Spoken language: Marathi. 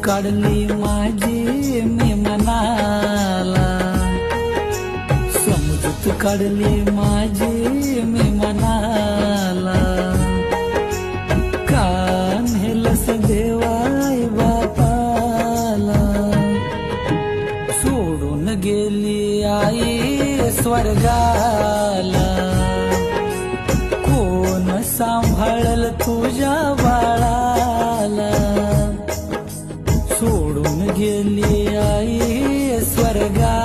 काढली माझी मी मनाला, समजूत काढली माझी मी मनाला. का नेलस देवाई बापाला, सोडून गेली आई स्वर्गाला. कोण सांभाळल तुझ्या बाळाला, सोडून गेली आई स्वर्गाला.